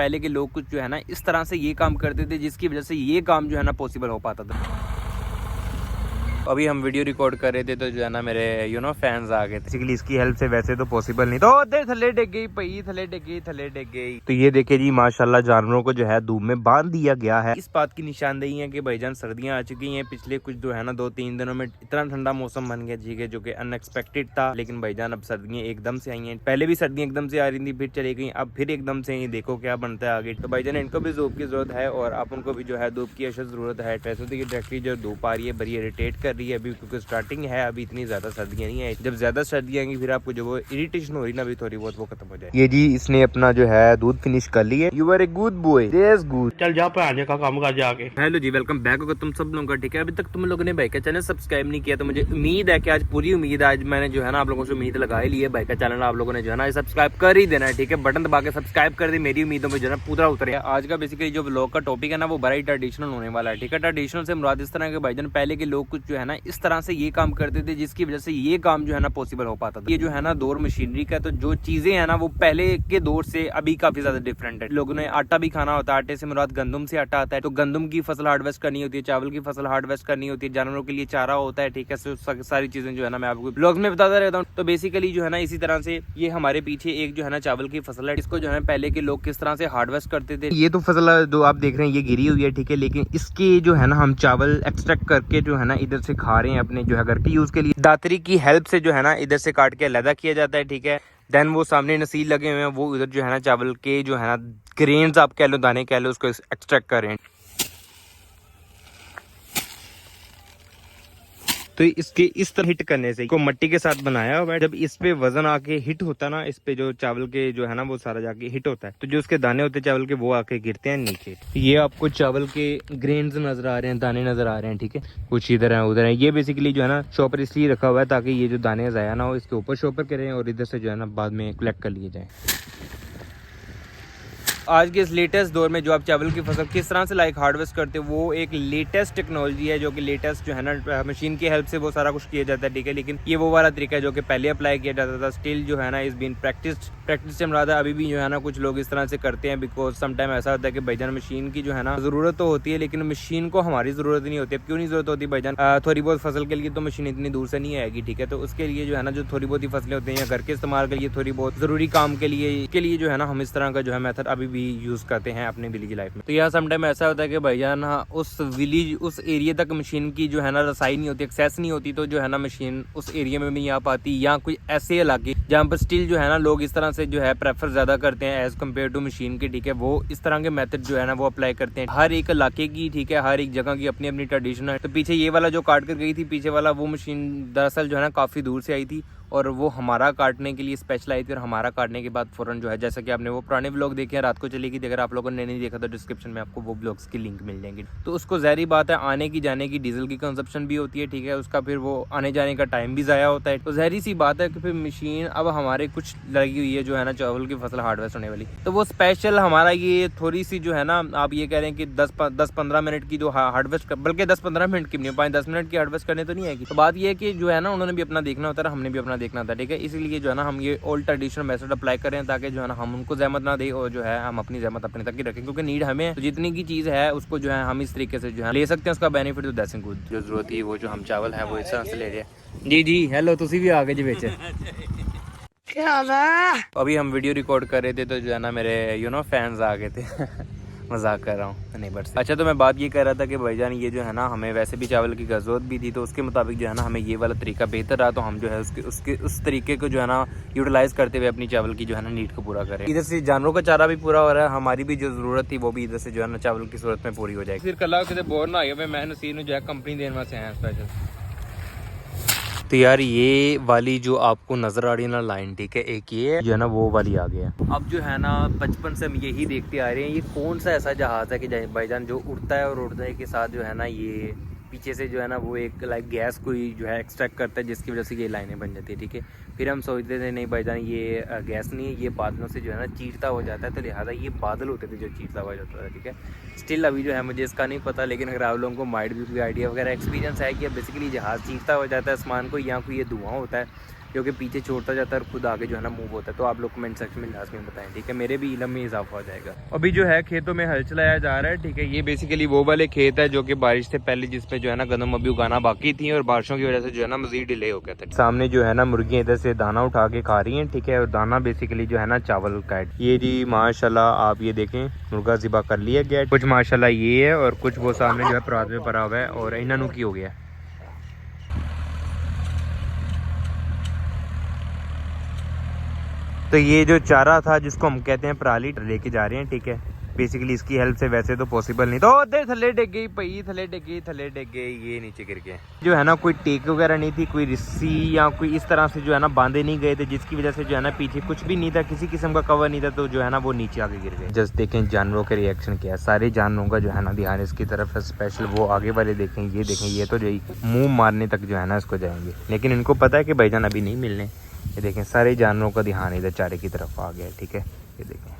पहले के लोग कुछ जो है ना इस तरह से ये काम करते थे जिसकी वजह से ये काम जो है ना पॉसिबल हो पाता था। अभी हम वीडियो रिकॉर्ड कर रहे थे तो जो है ना मेरे फैंस आ गए थे। बेसिकली इसकी हेल्प से वैसे तो पॉसिबल नहीं तो थले डिग गई पई, थले डिग गई। तो ये देखे जी माशाल्लाह जानवरों को जो है धूप में बांध दिया गया है। इस बात की निशानदेही है कि भाईजान सर्दियां आ चुकी हैं। पिछले कुछ जो है ना 2-3 दिनों में इतना ठंडा मौसम बन गया जी जो कि अनएक्सपेक्टेड था। लेकिन भाईजान अब सर्दियां एकदम से आई हैं। पहले भी सर्दियां एकदम से आ रही थी, फिर चली गई, अब फिर एकदम से ही देखो क्या बनता है आगे। तो भाईजान इनको भी धूप की जरूरत है और आप उनको भी जो है धूप की अशद जरूरत है। वैसे तो ये डायरेक्टली जो धूप आ रही है बड़ी इरिटेट कर रही है अभी, क्योंकि स्टार्टिंग है, अभी इतनी ज्यादा सर्दियां नहीं है। जब ज्यादा सर्दियां आएंगी फिर आपको जो वो इरिटेशन हो रही ना अभी थोड़ी बहुत वो खत्म हो जाए। ये जी इसने अपना जो है दूध फिनिश कर लिया। You are a good boy, this good. चल जा पढ़ाने का काम कर जाके। हेलो जी, वेलकम बैक होगा तुम सब लोगों का। ठीक है, अभी तक तुम लोगों ने भाई का चैनल सब्सक्राइब नहीं किया तो मुझे उम्मीद है कि आज पूरी उम्मीद है, आज मैंने जो है ना आप लोगों से उम्मीद लगा ही ली है। भाई का चैनल आप लोगों ने जो है ना सब्सक्राइब कर ही देना है। ठीक है, बटन दबा के सब्सक्राइब कर दी, मेरी उम्मीदों में जो है पूरा उतरे। आज का बेसिकली जो व्लॉग का टॉपिक है ना वो बड़ा ही ट्रेडिशनल होने वाला है। ठीक है, ट्रेडिशनल से मुराद इस तरह के भाईजान पहले के लोग कुछ जो है ना इस तरह से ये काम करते थे जिसकी वजह से ये काम जो है ना पॉसिबल हो पाता था। ये जो है ना दौर मशीनरी का, तो जो चीजें है ना वो पहले के दौर से अभी काफी ज्यादा डिफरेंट है। लोगों ने आटा भी खाना होता है, आटे से मुराद गंदम से आटा आता है। तो गंदम की फसल हार्वेस्ट करनी होती है, चावल की फसल हार्वेस्ट करनी होती है, जानवरों के लिए चारा होता है। ठीक है, सारी चीजें जो है ना मैं आपको ब्लॉग में बताता रहता हूँ। तो बेसिकली जो है ना इसी तरह से ये हमारे पीछे एक जो है ना चावल की फसल है, इसको जो है पहले के लोग किस तरह से हार्वेस्ट करते थे। ये तो फसल जो आप देख रहे हैं ये गिरी हुई है। ठीक है, लेकिन इसके जो है ना हम चावल एक्सट्रैक्ट करके जो है ना इधर से खा रहे हैं अपने जो है घर के यूज के लिए। दातरी की हेल्प से जो है ना इधर से काट के अलग किया जाता है। ठीक है, देन वो सामने नसील लगे हुए हैं, वो इधर जो है ना चावल के जो है ना ग्रेन्स आप कह लो, दाने कह लो, उसको एक्सट्रैक्ट कर रहे हैं। तो इसके इस तरह हिट करने से को मिट्टी के साथ बनाया हुआ है। जब इस पे वजन आके हिट होता है ना, इस पे जो चावल के जो है ना वो सारा जाके हिट होता है, तो जो उसके दाने होते हैं चावल के वो आके गिरते हैं नीचे। ये आपको चावल के ग्रेन्स नजर आ रहे हैं, दाने नजर आ रहे हैं। ठीक है, कुछ इधर है उधर है। ये बेसिकली जो है ना शॉपर इसलिए रखा हुआ है ताकि ये जो दाने जाया ना हो, इसके ऊपर शॉपर करें और इधर से जो है ना बाद में कलेक्ट कर लिए जाए। आज के इस लेटेस्ट दौर में जो आप चावल की फसल किस तरह से हार्वेस्ट करते हो, वो एक लेटेस्ट टेक्नोलॉजी है जो कि लेटेस्ट जो है ना मशीन की हेल्प से वो सारा कुछ किया जाता है। ठीक है, लेकिन ये वो वाला तरीका है जो कि पहले अप्लाई किया जाता था। स्टिल जो है ना इस बीन प्रैक्टिस से मुराद है अभी भी जो है ना कुछ लोग इस तरह से करते हैं। बिकॉज समटाइम ऐसा होता है कि भाईजान मशीन की जो है ना जरूरत तो होती है, लेकिन मशीन को हमारी जरूरत नहीं होती है। क्यों नहीं जरूरत होती भाईजान? थोड़ी बहुत फसल के लिए तो मशीन इतनी दूर से नहीं आएगी। ठीक है, तो उसके लिए जो है ना जो थोड़ी बहुत ही फसलें होती हैं या घर के इस्तेमाल के लिए थोड़ी बहुत जरूरी काम के लिए जो है ना हम इस तरह का जो है मेथड अभी भी यूज करते हैं अपने विलेज लाइफ में। तो यहाँ समटाइम ऐसा होता है कि भाईजान उस विलेज उस एरिया तक मशीन की जो है ना रसाई नहीं होती, एक्सेस नहीं होती, तो जो है ना मशीन उस एरिया में भी नहीं आ पाती। या कोई ऐसे इलाके जहाँ पर स्टिल जो है ना लोग इस तरह से जो है प्रेफर ज्यादा करते हैं एज कम्पेयर टू मशीन के। ठीक है, वो इस तरह के मेथड जो है ना वो अप्लाई करते हैं। हर एक इलाके की, ठीक है, हर एक जगह की अपनी अपनी ट्रेडिशन है। तो पीछे ये वाला जो काट कर गई थी पीछे वाला, वो मशीन दरअसल जो है ना काफी दूर से आई थी और वो हमारा काटने के लिए स्पेशल आई थी। और हमारा काटने के बाद फौरन जो है, जैसा कि आपने वो पुराने व्लॉग देखे हैं, रात को चलेगी, अगर आप लोगों ने नहीं देखा तो डिस्क्रिप्शन में आपको वो व्लॉग्स की लिंक मिल जाएंगी। तो उसको ज़ाहिर बात है आने की जाने की डीजल की कंजप्शन भी होती है। ठीक है, उसका फिर वो आने जाने का टाइम भी ज़ाया होता है। तो ज़ाहिर सी बात है कि फिर मशीन अब हमारे कुछ लगी हुई है जो है ना चावल की फसल हार्वेस्ट होने वाली, तो वो स्पेशल हमारा ये थोड़ी सी जो है ना आप ये कह रहे हैं कि 10-15 मिनट की जो हार्वेस्ट, बल्कि 10-15 मिनट की नहीं, 5-10 मिनट की हार्वेस्ट करने तो नहीं आएगी। तो बात ये है कि जो है ना उन्होंने भी अपना देखना होता है, हमने भी अपना देखना था। ठीक है, इसलिए जो है ना हम ये ओल्ड ट्रेडिशनल मेथड अप्लाई करें ताकि जो है ना हम उनको जहमत ना दे और जो है हम अपनी जहमत अपने तक ही रखें। क्योंकि नीड हमें तो जितनी की चीज़ है उसको जो है हम इस तरीके से जो है ले सकते हैं, उसका बेनिफिट तो दैट्स गुड। जो जरूरत है वो जो हम चावल है वो इस तरह से ले रहे हैं। जी जी हेलो, तुसी भी आ गए जी बेच। अभी हम वीडियो रिकॉर्ड कर रहे थे तो जो है ना मेरे फैंस आ गए थे। मजाक कर रहा हूँ नेबर्स। अच्छा, तो मैं बात ये कर रहा था कि भाईजान ये जो है ना हमें वैसे भी चावल की जरूरत भी थी, तो उसके मुताबिक जो है ना हमें ये वाला तरीका बेहतर रहा, तो हम जो है उस तरीके को जो है ना यूटिलाइज करते हुए अपनी चावल की जो है ना नीड को पूरा करें। इधर से जानवरों का चारा भी पूरा हो रहा है, हमारी भी जो जरूरत थी वो भी इधर से जो है ना चावल की जरूरत में पूरी हो जाएगी। फिर कल किसी बोर ना आइए, मैं नसीर जो है कंपनी देने से आया स्पेशल। तो यार ये वाली जो आपको नजर आ रही है ना लाइन, ठीक है, एक ये जो है ना वो वाली आ गया। अब जो है ना बचपन से हम यही देखते आ रहे हैं, ये कौन सा ऐसा जहाज है कि भाईजान जो उड़ता है और उड़ने के साथ जो है ना ये पीछे से जो है ना वो एक लाइक गैस कोई जो है एक्सट्रैक्ट करता है जिसकी वजह से ये लाइनें बन जाती है। ठीक है, फिर हम सोचते थे नहीं भाईजान ये गैस नहीं है, ये बादलों से जो है ना चीरता हो जाता है, तो लिहाजा ये बादल होते थे जो चीरता हो जाता था। ठीक है, स्टिल अभी जो है मुझे इसका नहीं पता, लेकिन अगर आप लोगों को माइंड भी कोई आइडिया वगैरह एक्सपीरियंस है कि बेसिकली जहाज़ चीरता हो जाता है आसमान को, या कोई ये धुआं होता है, क्योंकि पीछे छोड़ता जाता है और खुद आगे जो है ना मूव होता है। तो आप लोग कमेंट सेक्शन में लास्ट में बताएं, ठीक है, मेरे भी इल्म में इजाफा हो जाएगा। अभी जो है खेतों में हल चलाया जा रहा है, ठीक है। ये बेसिकली वो वाले खेत है जो कि बारिश से पहले जिसपे जो है ना गंदम अभी उगाना बाकी थी और बारिशों की वजह से जो है ना मजीद डिले हो गया था। सामने जो है ना मुर्गियाँ इधर से दाना उठा के खा रही हैं, ठीक है। और दाना बेसिकली जो है ना चावल का है। ये जी माशाल्लाह आप ये देखें मुर्गा ज़िबा कर लिया गया, कुछ माशाल्लाह ये है और कुछ वो सामने जो है परात में पड़ा हुआ है और इन्हों की हो गया। तो ये जो चारा था जिसको हम कहते हैं पराली लेके जा रहे हैं, ठीक है। बेसिकली इसकी हेल्प से वैसे तो पॉसिबल नहीं, तो उधर थल्ले डिग गई पई, थल्ले डिग गई, ये नीचे गिर गए। जो है ना कोई टेक वगैरह नहीं थी, कोई रस्सी या कोई इस तरह से जो है ना बांधे नहीं गए थे, जिसकी वजह से जो है ना पीछे कुछ भी नहीं था, किसी किस्म का कवर नहीं था, तो जो है ना वो नीचे आके गिर गए। जस्ट देखें जानवरों के रिएक्शन क्या है, सारे जानवरों का जो है ना ध्यान इसकी तरफ है। स्पेशल वो आगे वाले देखें, ये तो जो मुँह मारने तक जो है ना इसको जाएंगे, लेकिन इनको पता है कि भाईजान अभी नहीं मिलने। ये देखें सारे जानवरों का ध्यान इधर चारे की तरफ आ गया, ठीक है। ये देखें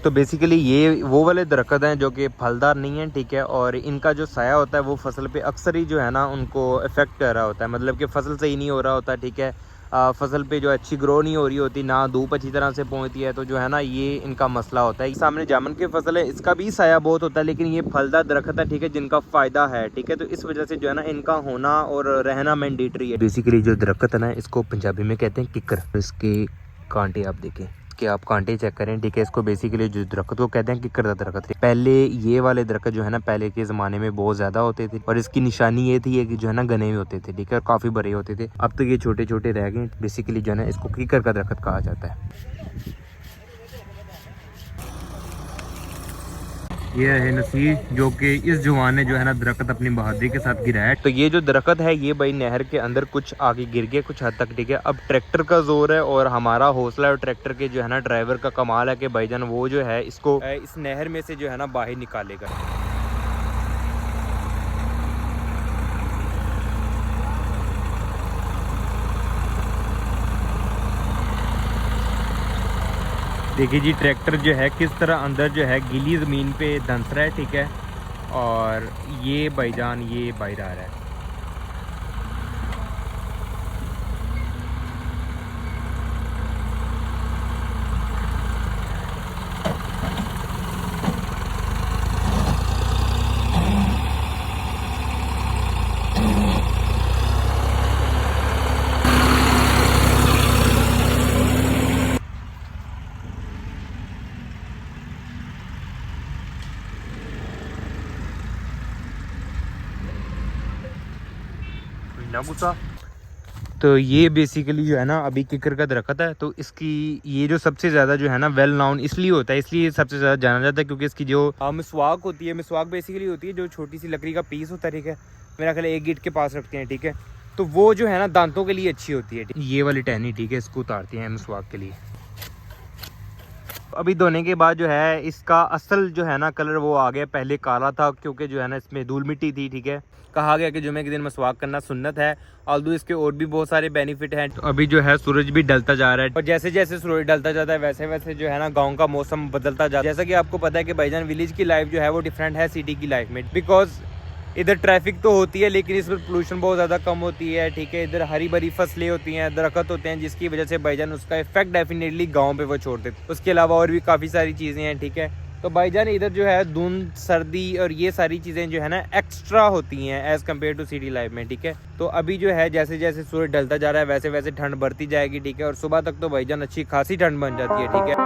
तो बेसिकली ये वो वाले दरख्त हैं जो कि फलदार नहीं हैं, ठीक है। और इनका जो साया होता है वो फसल पे अक्सर ही जो है ना उनको इफेक्ट कर रहा होता है, मतलब कि फसल सही नहीं हो रहा होता, ठीक है। फसल पे जो अच्छी ग्रो नहीं हो रही होती, ना धूप अच्छी तरह से पहुंचती है, तो जो है ना ये इनका मसला होता है। सामने जामुन की फसल है, इसका भी साया बहुत होता है, लेकिन ये फलदार दरख्त है, ठीक है, जिनका फ़ायदा है, ठीक है। तो इस वजह से जो है ना इनका होना और रहना मैंडेटरी है। बेसिकली जो दरख्त है ना इसको पंजाबी में कहते हैं किक्कर। इसके कांटे आप देखें कि आप कांटे चेक करें, ठीक है। इसको बेसिकली जो दरख्त को कहते हैं किक्कर का दरख्त। पहले ये वाले दरख्त जो है ना पहले के ज़माने में बहुत ज़्यादा होते थे और इसकी निशानी ये थी कि जो है ना घने हुए होते थे, ठीक है, और काफ़ी बड़े होते थे। अब तो ये छोटे छोटे रह गए। बेसिकली जो है ना इसको किक्कर का दरख्त कहा जाता है। ये है नसीर जो कि इस जवान ने जो है ना दरख्त अपनी बहादुरी के साथ गिराया। तो ये जो दरख्त है ये भाई नहर के अंदर कुछ आगे गिर गया कुछ हद तक, ठीक है। अब ट्रैक्टर का जोर है और हमारा हौसला और ट्रैक्टर के जो है ना ड्राइवर का कमाल है कि भाईजान वो जो है इसको इस नहर में से जो है ना बाहर निकालेगा। देखिए जी ट्रैक्टर जो है किस तरह अंदर जो है गीली ज़मीन पे धंस रहा है, ठीक है। और ये भाईजान ये बाहर आ रहा है। ना गुस्सा। तो ये बेसिकली जो है ना अभी किकर का दरख्त है, तो इसकी ये जो सबसे ज़्यादा जो है ना वेल नाउन इसलिए होता है, इसलिए सबसे ज़्यादा जाना जाता है क्योंकि इसकी जो मिसवाक होती है, मिसवाक बेसिकली होती है जो छोटी सी लकड़ी का पीस होता है, ठीक है। मेरा ख्याल एक गिट के पास रखते हैं, ठीक है। तो वो जो है ना दांतों के लिए अच्छी होती है। ये वाली टहनी, ठीक है, इसको उतारते हैं मिसवाक के लिए। अभी धोने के बाद जो है इसका असल जो है ना कलर वो आ गया। पहले काला था क्योंकि जो है ना इसमें धूल मिट्टी थी, ठीक है। कहा गया कि जुमे के दिन मसवाक करना सुन्नत है, ऑल्दो इसके और भी बहुत सारे बेनिफिट हैं। तो अभी जो है सूरज भी ढलता जा रहा है और जैसे जैसे सूरज ढलता जाता है वैसे वैसे जो है ना गांव का मौसम बदलता जाता है। जैसा कि आपको पता है कि भाईजान विलेज की लाइफ जो है वो डिफरेंट है सिटी की लाइफ में, बिकॉज इधर ट्रैफिक तो होती है लेकिन इसमें पोल्यूशन बहुत ज़्यादा कम होती है, ठीक है। इधर हरी भरी फसलें होती हैं, दरख्त होते हैं, जिसकी वजह से भाईजान उसका इफेक्ट डेफिनेटली गांव पे वो छोड़ते हैं। उसके अलावा और भी काफ़ी सारी चीज़ें हैं, ठीक है। तो भाईजान इधर जो है धुंध सर्दी और ये सारी चीज़ें जो है ना एक्स्ट्रा होती हैं as compare to city life में, ठीक है। तो अभी जो है जैसे जैसे सूरज ढलता जा रहा है वैसे वैसे ठंड बढ़ती जाएगी, ठीक है। और सुबह तक तो भाईजान अच्छी खासी ठंड बन जाती है, ठीक है।